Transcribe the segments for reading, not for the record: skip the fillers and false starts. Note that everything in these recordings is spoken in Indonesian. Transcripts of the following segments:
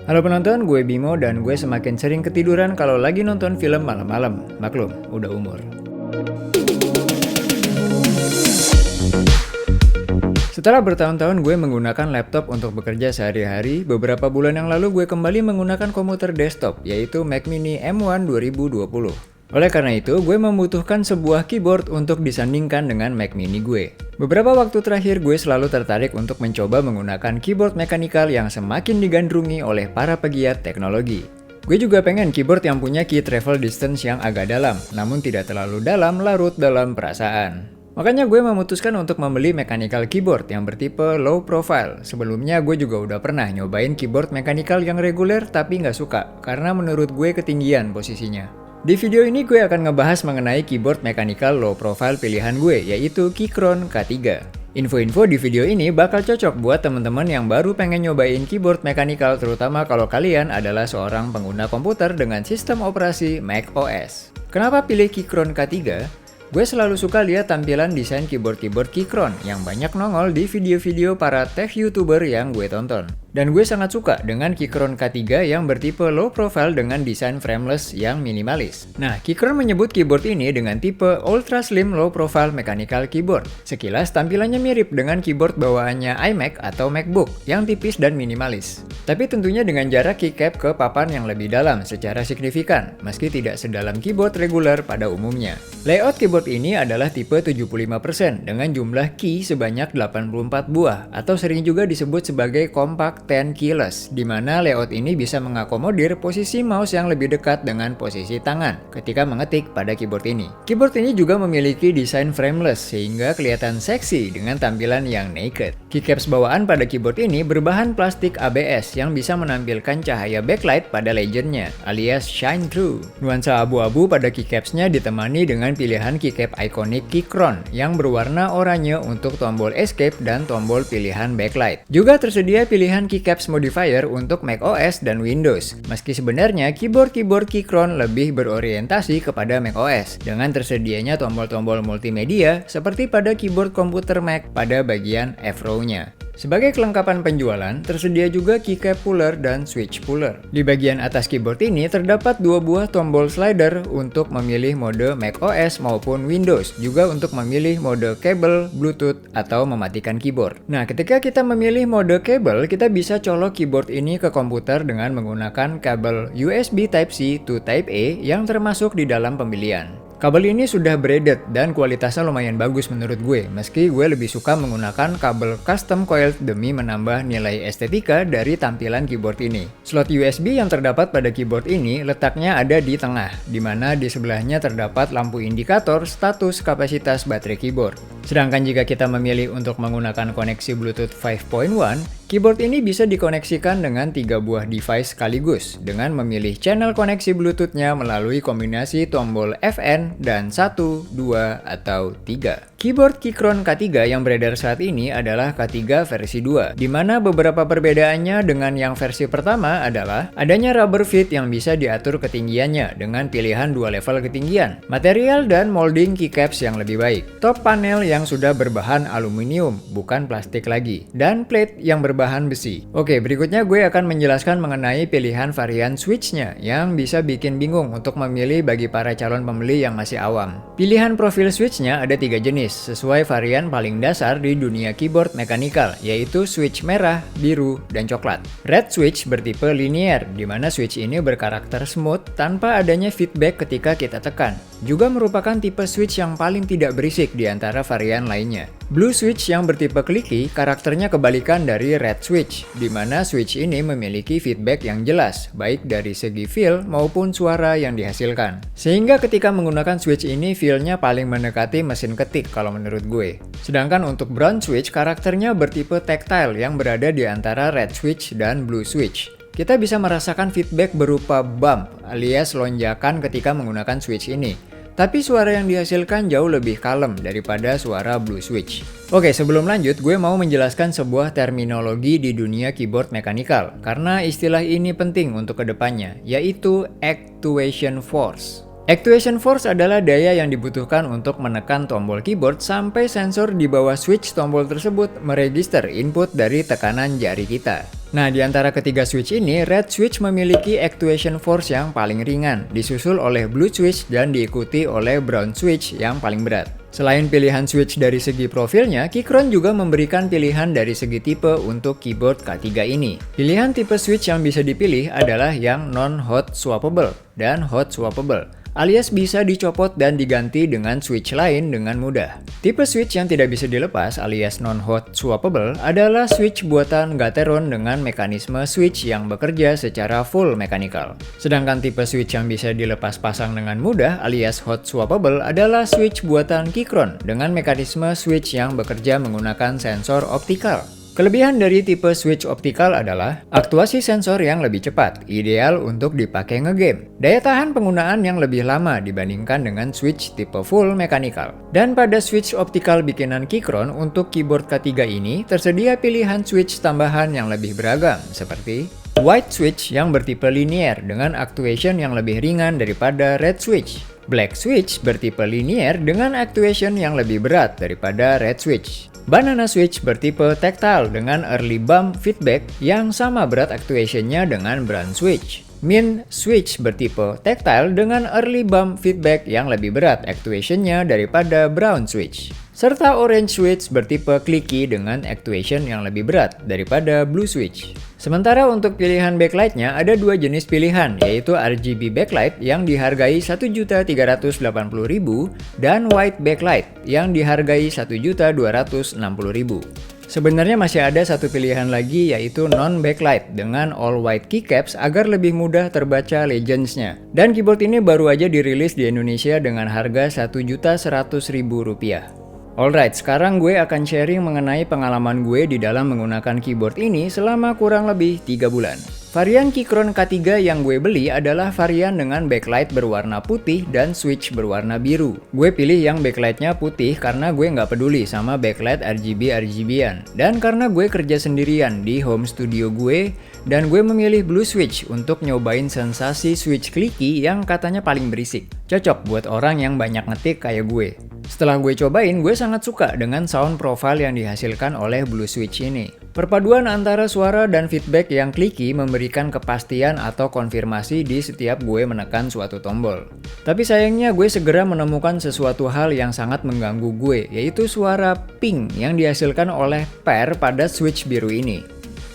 Halo penonton, gue Bimo dan gue semakin sering ketiduran kalau lagi nonton film malam-malam. Maklum, udah umur. Setelah bertahun-tahun gue menggunakan laptop untuk bekerja sehari-hari, beberapa bulan yang lalu gue kembali menggunakan komputer desktop, yaitu Mac Mini M1 2020. Oleh karena itu, gue membutuhkan sebuah keyboard untuk disandingkan dengan Mac Mini gue. Beberapa waktu terakhir, gue selalu tertarik untuk mencoba menggunakan keyboard mekanikal yang semakin digandrungi oleh para pegiat teknologi. Gue juga pengen keyboard yang punya key travel distance yang agak dalam, namun tidak terlalu dalam larut dalam perasaan. Makanya gue memutuskan untuk membeli mechanical keyboard yang bertipe low profile. Sebelumnya gue juga udah pernah nyobain keyboard mechanical yang reguler tapi nggak suka, karena menurut gue ketinggian posisinya. Di video ini gue akan ngebahas mengenai keyboard mechanical low profile pilihan gue, yaitu Keychron K3. Info-info di video ini bakal cocok buat teman-teman yang baru pengen nyobain keyboard mechanical, terutama kalau kalian adalah seorang pengguna komputer dengan sistem operasi Mac OS. Kenapa pilih Keychron K3? Gue selalu suka lihat tampilan desain keyboard-keyboard Keychron yang banyak nongol di video-video para tech YouTuber yang gue tonton. Dan gue sangat suka dengan Keychron K3 yang bertipe low profile dengan desain frameless yang minimalis. Nah, Keychron menyebut keyboard ini dengan tipe Ultra Slim Low Profile Mechanical Keyboard. Sekilas tampilannya mirip dengan keyboard bawaannya iMac atau MacBook yang tipis dan minimalis. Tapi tentunya dengan jarak keycap ke papan yang lebih dalam secara signifikan, meski tidak sedalam keyboard reguler pada umumnya. Layout keyboard ini adalah tipe 75% dengan jumlah key sebanyak 84 buah, atau sering juga disebut sebagai compact 10 keyless, di mana layout ini bisa mengakomodir posisi mouse yang lebih dekat dengan posisi tangan ketika mengetik pada keyboard ini. Keyboard ini juga memiliki desain frameless sehingga kelihatan seksi dengan tampilan yang naked. Keycaps bawaan pada keyboard ini berbahan plastik ABS yang bisa menampilkan cahaya backlight pada legendnya, alias shine through. Nuansa abu-abu pada keycapsnya ditemani dengan pilihan keycap ikonik Keychron yang berwarna oranye untuk tombol escape dan tombol pilihan backlight. Juga tersedia pilihan keycaps modifier untuk Mac OS dan Windows, meski sebenarnya keyboard Keychron lebih berorientasi kepada Mac OS dengan tersedianya tombol-tombol multimedia seperti pada keyboard komputer Mac pada bagian F-row-nya. Sebagai kelengkapan penjualan, tersedia juga keycap puller dan switch puller. Di bagian atas keyboard ini terdapat dua buah tombol slider untuk memilih mode Mac OS maupun Windows, juga untuk memilih mode kabel, Bluetooth, atau mematikan keyboard. Nah, ketika kita memilih mode kabel, kita bisa colok keyboard ini ke komputer dengan menggunakan kabel USB Type-C to Type-A yang termasuk di dalam pembelian. Kabel ini sudah braided dan kualitasnya lumayan bagus menurut gue, meski gue lebih suka menggunakan kabel custom coiled demi menambah nilai estetika dari tampilan keyboard ini. Slot USB yang terdapat pada keyboard ini letaknya ada di tengah, di mana di sebelahnya terdapat lampu indikator status kapasitas baterai keyboard. Sedangkan jika kita memilih untuk menggunakan koneksi Bluetooth 5.1, keyboard ini bisa dikoneksikan dengan 3 buah device sekaligus dengan memilih channel koneksi Bluetooth-nya melalui kombinasi tombol FN dan 1, 2, atau 3. Keyboard Keychron K3 yang beredar saat ini adalah K3 versi 2, di mana beberapa perbedaannya dengan yang versi pertama adalah adanya rubber feet yang bisa diatur ketinggiannya dengan pilihan 2 level ketinggian, material dan molding keycaps yang lebih baik, top panel yang sudah berbahan aluminium, bukan plastik lagi, dan plate yang berbahan besi. Oke, berikutnya gue akan menjelaskan mengenai pilihan varian switch-nya yang bisa bikin bingung untuk memilih bagi para calon pembeli yang masih awam. Pilihan profil switch-nya ada 3 jenis, sesuai varian paling dasar di dunia keyboard mechanical, yaitu switch merah, biru, dan coklat. Red switch bertipe linear, di mana switch ini berkarakter smooth tanpa adanya feedback ketika kita tekan. Juga merupakan tipe switch yang paling tidak berisik di antara varian lainnya. Blue switch yang bertipe clicky, karakternya kebalikan dari red switch, di mana switch ini memiliki feedback yang jelas, baik dari segi feel maupun suara yang dihasilkan. Sehingga ketika menggunakan switch ini, feel-nya paling mendekati mesin ketik kalau menurut gue. Sedangkan untuk brown switch, karakternya bertipe tactile yang berada di antara red switch dan blue switch. Kita bisa merasakan feedback berupa bump alias lonjakan ketika menggunakan switch ini. Tapi suara yang dihasilkan jauh lebih kalem daripada suara blue switch. Oke, sebelum lanjut, gue mau menjelaskan sebuah terminologi di dunia keyboard mechanical, karena istilah ini penting untuk kedepannya, yaitu actuation force. Actuation force adalah daya yang dibutuhkan untuk menekan tombol keyboard sampai sensor di bawah switch tombol tersebut meregister input dari tekanan jari kita. Nah, di antara ketiga switch ini, red switch memiliki actuation force yang paling ringan, disusul oleh blue switch dan diikuti oleh brown switch yang paling berat. Selain pilihan switch dari segi profilnya, Keychron juga memberikan pilihan dari segi tipe untuk keyboard K3 ini. Pilihan tipe switch yang bisa dipilih adalah yang non-hot swappable dan hot swappable, alias bisa dicopot dan diganti dengan switch lain dengan mudah. Tipe switch yang tidak bisa dilepas alias non-hot swappable adalah switch buatan Gateron dengan mekanisme switch yang bekerja secara full mechanical. Sedangkan tipe switch yang bisa dilepas pasang dengan mudah alias hot swappable adalah switch buatan Keychron dengan mekanisme switch yang bekerja menggunakan sensor optikal. Kelebihan dari tipe switch optikal adalah aktuasi sensor yang lebih cepat, ideal untuk dipakai ngegame. Daya tahan penggunaan yang lebih lama dibandingkan dengan switch tipe full mechanical. Dan pada switch optikal bikinan Keychron untuk keyboard K3 ini tersedia pilihan switch tambahan yang lebih beragam seperti white switch yang bertipe linear dengan actuation yang lebih ringan daripada red switch. Black switch bertipe linear dengan actuation yang lebih berat daripada red switch. Banana switch bertipe tactile dengan early bump feedback yang sama berat actuationnya dengan brown switch. Mint switch bertipe tactile dengan early bump feedback yang lebih berat actuationnya daripada brown switch. Serta orange switch bertipe clicky dengan actuation yang lebih berat daripada blue switch. Sementara untuk pilihan backlightnya ada dua jenis pilihan, yaitu RGB backlight yang dihargai Rp1.380.000 dan white backlight yang dihargai Rp1.260.000. Sebenarnya masih ada satu pilihan lagi, yaitu non-backlight dengan all white keycaps agar lebih mudah terbaca legends-nya. Dan keyboard ini baru aja dirilis di Indonesia dengan harga Rp1.100.000. Alright, sekarang gue akan sharing mengenai pengalaman gue di dalam menggunakan keyboard ini selama kurang lebih 3 bulan. Varian Keychron K3 yang gue beli adalah varian dengan backlight berwarna putih dan switch berwarna biru. Gue pilih yang backlightnya putih karena gue nggak peduli sama backlight RGB-RGB-an. Dan karena gue kerja sendirian di home studio gue, dan gue memilih blue switch untuk nyobain sensasi switch clicky yang katanya paling berisik. Cocok buat orang yang banyak ngetik kayak gue. Setelah gue cobain, gue sangat suka dengan sound profile yang dihasilkan oleh blue switch ini. Perpaduan antara suara dan feedback yang clicky memberikan kepastian atau konfirmasi di setiap gue menekan suatu tombol. Tapi sayangnya gue segera menemukan sesuatu hal yang sangat mengganggu gue, yaitu suara ping yang dihasilkan oleh pair pada switch biru ini.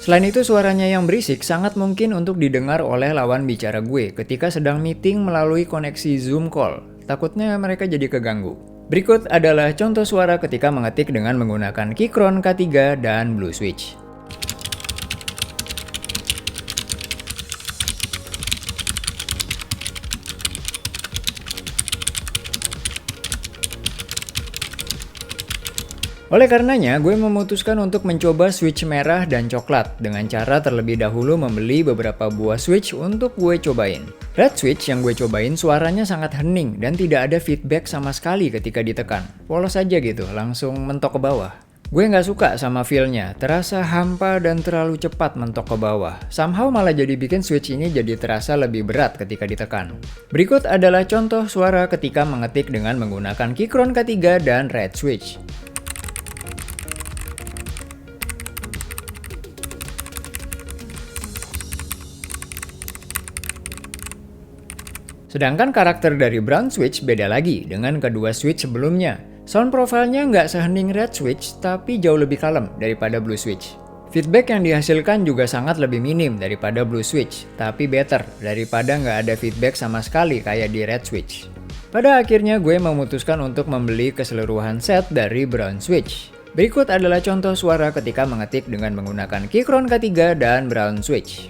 Selain itu, suaranya yang berisik sangat mungkin untuk didengar oleh lawan bicara gue ketika sedang meeting melalui koneksi Zoom call. Takutnya mereka jadi keganggu. Berikut adalah contoh suara ketika mengetik dengan menggunakan Keychron K3 dan blue switch. Oleh karenanya, gue memutuskan untuk mencoba switch merah dan coklat dengan cara terlebih dahulu membeli beberapa buah switch untuk gue cobain. Red switch yang gue cobain suaranya sangat hening dan tidak ada feedback sama sekali ketika ditekan. Polos aja gitu, langsung mentok ke bawah. Gue nggak suka sama feel-nya, terasa hampa dan terlalu cepat mentok ke bawah. Somehow malah jadi bikin switch ini jadi terasa lebih berat ketika ditekan. Berikut adalah contoh suara ketika mengetik dengan menggunakan Keychron K3 dan red switch. Sedangkan karakter dari brown switch beda lagi dengan kedua switch sebelumnya. Sound profile-nya nggak sehening red switch, tapi jauh lebih kalem daripada blue switch. Feedback yang dihasilkan juga sangat lebih minim daripada blue switch, tapi better daripada nggak ada feedback sama sekali kayak di red switch. Pada akhirnya gue memutuskan untuk membeli keseluruhan set dari brown switch. Berikut adalah contoh suara ketika mengetik dengan menggunakan Keychron K3 dan brown switch.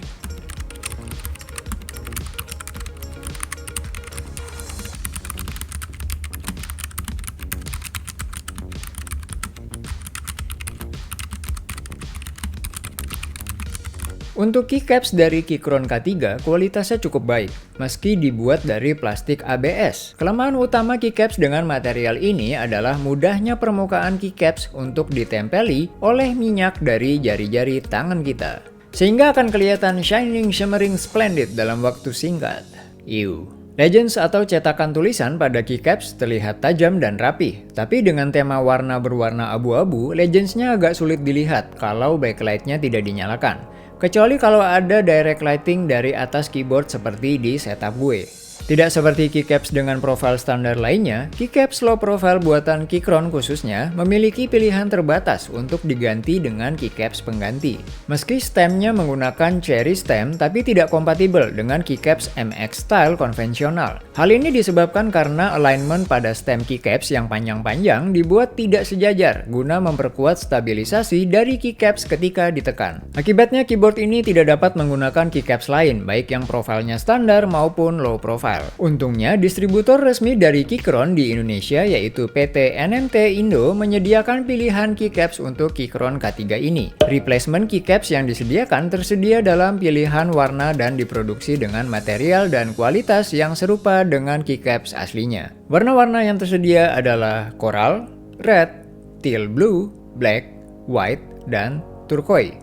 Untuk keycaps dari Keychron K3, kualitasnya cukup baik, meski dibuat dari plastik ABS. Kelemahan utama keycaps dengan material ini adalah mudahnya permukaan keycaps untuk ditempeli oleh minyak dari jari-jari tangan kita. Sehingga akan kelihatan shining, shimmering, splendid dalam waktu singkat. Ew. Legends atau cetakan tulisan pada keycaps terlihat tajam dan rapi, tapi dengan tema warna berwarna abu-abu, Legends-nya agak sulit dilihat kalau backlight-nya tidak dinyalakan. Kecuali kalau ada direct lighting dari atas keyboard seperti di setup gue. Tidak seperti keycaps dengan profil standar lainnya, keycaps low profile buatan Keychron khususnya memiliki pilihan terbatas untuk diganti dengan keycaps pengganti. Meski stemnya menggunakan cherry stem tapi tidak kompatibel dengan keycaps MX style konvensional. Hal ini disebabkan karena alignment pada stem keycaps yang panjang-panjang dibuat tidak sejajar guna memperkuat stabilisasi dari keycaps ketika ditekan. Akibatnya keyboard ini tidak dapat menggunakan keycaps lain baik yang profilnya standar maupun low profile. Untungnya, distributor resmi dari Keychron di Indonesia yaitu PT NMT Indo menyediakan pilihan keycaps untuk Keychron K3 ini. Replacement keycaps yang disediakan tersedia dalam pilihan warna dan diproduksi dengan material dan kualitas yang serupa dengan keycaps aslinya. Warna-warna yang tersedia adalah coral, red, teal blue, black, white, dan turquoise.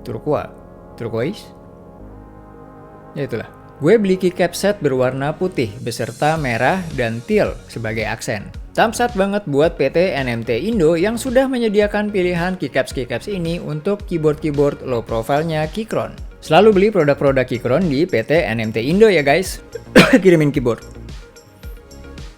Turquoise? Ya itulah. Gue beli keycap set berwarna putih beserta merah dan teal sebagai aksen. Thumbs up banget buat PT NMT Indo yang sudah menyediakan pilihan keycaps ini untuk keyboard low profile-nya Keychron. Selalu beli produk-produk Keychron di PT NMT Indo ya guys. Kirimin keyboard.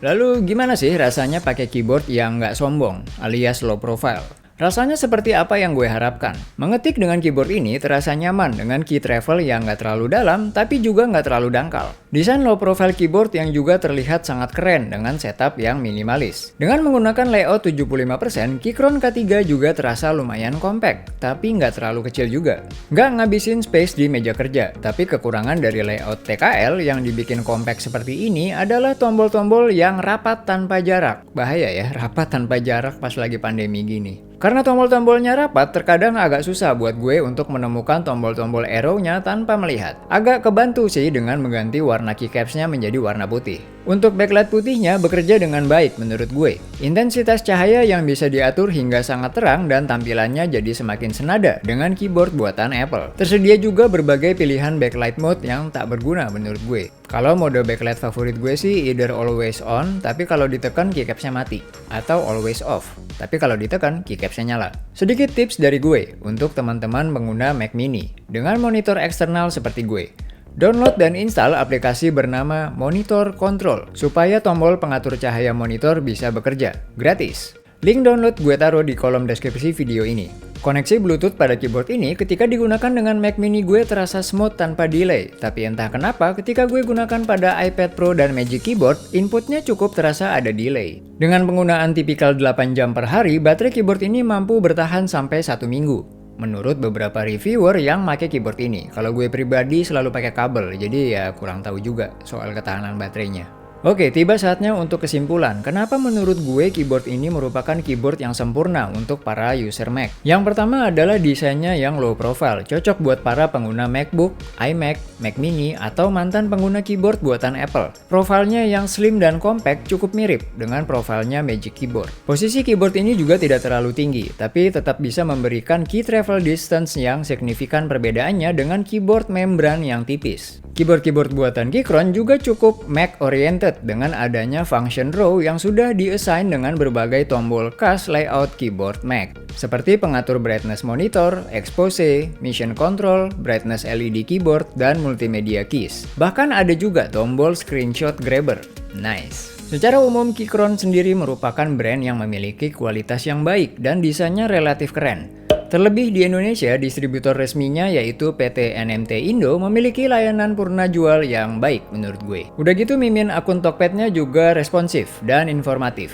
Lalu gimana sih rasanya pakai keyboard yang nggak sombong alias low profile? Rasanya seperti apa yang gue harapkan. Mengetik dengan keyboard ini terasa nyaman dengan key travel yang nggak terlalu dalam tapi juga nggak terlalu dangkal. Desain low profile keyboard yang juga terlihat sangat keren dengan setup yang minimalis. Dengan menggunakan layout 75%, Keychron K3 juga terasa lumayan compact, tapi nggak terlalu kecil juga. Nggak ngabisin space di meja kerja, tapi kekurangan dari layout TKL yang dibikin compact seperti ini adalah tombol-tombol yang rapat tanpa jarak. Bahaya ya, rapat tanpa jarak pas lagi pandemi gini. Karena tombol-tombolnya rapat, terkadang agak susah buat gue untuk menemukan tombol-tombol arrow-nya tanpa melihat. Agak kebantu sih dengan mengganti warna keycaps-nya menjadi warna putih. Untuk backlight putihnya bekerja dengan baik menurut gue. Intensitas cahaya yang bisa diatur hingga sangat terang dan tampilannya jadi semakin senada dengan keyboard buatan Apple. Tersedia juga berbagai pilihan backlight mode yang tak berguna menurut gue. Kalau mode backlight favorit gue sih either always on, tapi kalau ditekan keycaps-nya mati. Atau always off, tapi kalau ditekan keycaps-nya nyala. Sedikit tips dari gue untuk teman-teman pengguna Mac Mini dengan monitor eksternal seperti gue. Download dan install aplikasi bernama Monitor Control supaya tombol pengatur cahaya monitor bisa bekerja. Gratis. Link download gue taruh di kolom deskripsi video ini. Koneksi Bluetooth pada keyboard ini ketika digunakan dengan Mac Mini gue terasa smooth tanpa delay. Tapi entah kenapa ketika gue gunakan pada iPad Pro dan Magic Keyboard, inputnya cukup terasa ada delay. Dengan penggunaan tipikal 8 jam per hari, baterai keyboard ini mampu bertahan sampai 1 minggu. Menurut beberapa reviewer yang pakai keyboard ini. Kalau gue pribadi selalu pakai kabel, jadi ya kurang tahu juga soal ketahanan baterainya. Oke, tiba saatnya untuk kesimpulan. Kenapa menurut gue keyboard ini merupakan keyboard yang sempurna untuk para user Mac? Yang pertama adalah desainnya yang low profile, cocok buat para pengguna MacBook, iMac, Mac Mini, atau mantan pengguna keyboard buatan Apple. Profilnya yang slim dan compact cukup mirip dengan profilnya Magic Keyboard. Posisi keyboard ini juga tidak terlalu tinggi, tapi tetap bisa memberikan key travel distance yang signifikan perbedaannya dengan keyboard membran yang tipis. Keyboard-keyboard buatan Keychron juga cukup Mac-oriented dengan adanya function row yang sudah di-assign dengan berbagai tombol khas layout keyboard Mac. Seperti pengatur brightness monitor, expose, mission control, brightness LED keyboard, dan multimedia keys. Bahkan ada juga tombol screenshot grabber. Nice. Secara umum, Keychron sendiri merupakan brand yang memiliki kualitas yang baik dan desainnya relatif keren. Terlebih di Indonesia, distributor resminya yaitu PT NMT Indo memiliki layanan purna jual yang baik menurut gue. Udah gitu mimin akun Tokped-nya juga responsif dan informatif.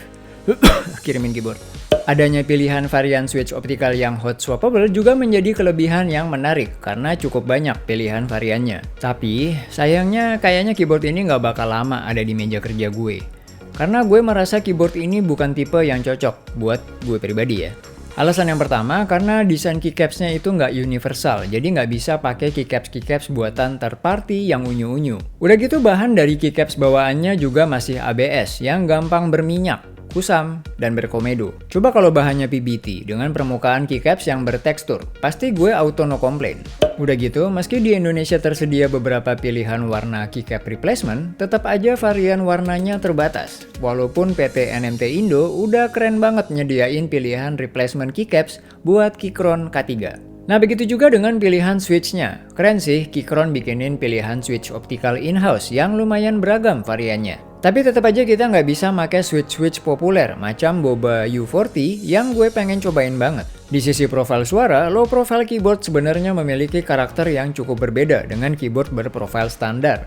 Kirimin keyboard. Adanya pilihan varian switch optical yang hot swappable juga menjadi kelebihan yang menarik karena cukup banyak pilihan variannya. Tapi sayangnya kayaknya keyboard ini nggak bakal lama ada di meja kerja gue. Karena gue merasa keyboard ini bukan tipe yang cocok buat gue pribadi ya. Alasan yang pertama, karena desain keycaps-nya itu nggak universal, jadi nggak bisa pakai keycaps buatan third party yang unyu-unyu. Udah gitu bahan dari keycaps bawaannya juga masih ABS yang gampang berminyak. kusam dan berkomedo. Coba kalau bahannya PBT dengan permukaan keycaps yang bertekstur, pasti gue auto no complain. Udah gitu, meski di Indonesia tersedia beberapa pilihan warna keycap replacement, tetap aja varian warnanya terbatas. Walaupun PT NMT Indo udah keren banget nyediain pilihan replacement keycaps buat Keychron K3. Nah begitu juga dengan pilihan switch-nya. Keren sih Keychron bikinin pilihan switch optical in-house yang lumayan beragam variannya. Tapi tetap aja kita nggak bisa pakai switch-switch populer macam Boba U40 yang gue pengen cobain banget. Di sisi profil suara, low profile keyboard sebenarnya memiliki karakter yang cukup berbeda dengan keyboard berprofil standar.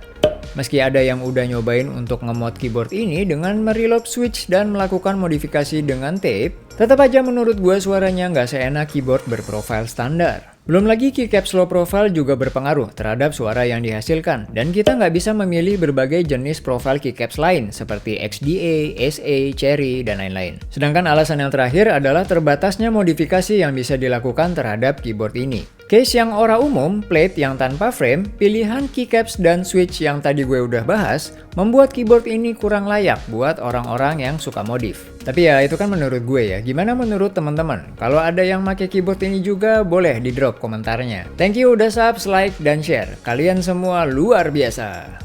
Meski ada yang udah nyobain untuk ngemod keyboard ini dengan mereload switch dan melakukan modifikasi dengan tape, tetap aja menurut gue suaranya nggak seenak keyboard berprofil standar. Belum lagi keycaps low profile juga berpengaruh terhadap suara yang dihasilkan, dan kita nggak bisa memilih berbagai jenis profil keycaps lain seperti XDA, SA, Cherry, dan lain-lain. Sedangkan alasan yang terakhir adalah terbatasnya modifikasi yang bisa dilakukan terhadap keyboard ini. Case yang ora umum, plate yang tanpa frame, pilihan keycaps dan switch yang tadi gue udah bahas, membuat keyboard ini kurang layak buat orang-orang yang suka modif. Tapi ya itu kan menurut gue ya, gimana menurut teman-teman? Kalau ada yang pakai keyboard ini juga boleh di drop komentarnya. Thank you udah subscribe, like, dan share. Kalian semua luar biasa.